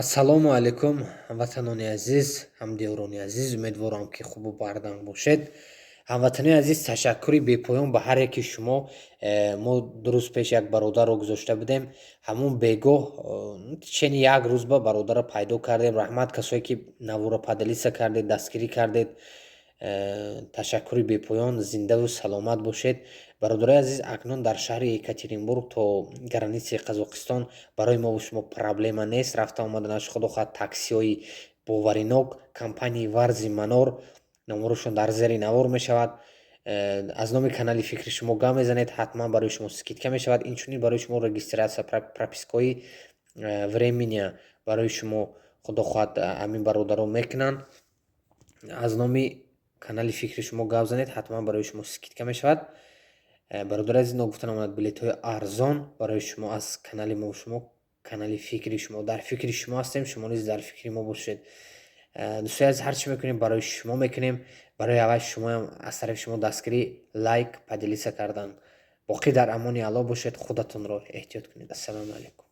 ассалому алайкум, ҳамватанони азиз, ҳамдиёрони азиз, умедворам ки хубу барданг бошед. Ҳамватанони азиз, ташаккури бепоён ба ҳар яки шумо. Мо 2 рӯз пеш як бародарро гузошта будем, ҳамун бегоҳ чени як рӯз ба бародарро пайдо кардем. Раҳмат касое ки навора падалиса кардед, дастгирӣ кардед. Ташаккури бепоён, зиндаву саломат бошед. Бародарои азиз, акнун дар шаҳри Екатеринбург то границаи Қазоқистон барои мо ва шумо проблема нест. Рафта омаданаш худо хоҳад таксиҳои боваринок, компанияи Варзи Манор, номерошон дар зери навор мешавад. Аз номи канали фикри шумо гап мезанед, ҳатман барои шумо скидка мешавад. Инчунин барои шумо регистратсия пропискаи времения барои шумо худо хоҳад ҳамин бародаро мекунанд. Аз номи канали фикри шумо гап занед, ҳатман барои шумо скидка мешавад. бародари азиз, ногуфта намояд билетҳои арзон барои шумо аз канали мо шумо, канали фикри шумо. Дар фикри шумо ҳастем, шумо низ дар фикри мо бошед. дӯстои азиз, ҳар чӣ мекунем барои шумо мекунем. барои аввал шумоам аз тарафи шумо дастгирӣ, лайк, падилиса кардан. боқӣ дар амони Аллоҳ бошед. худатонро эҳтиёт кунед. ассалому алайкум.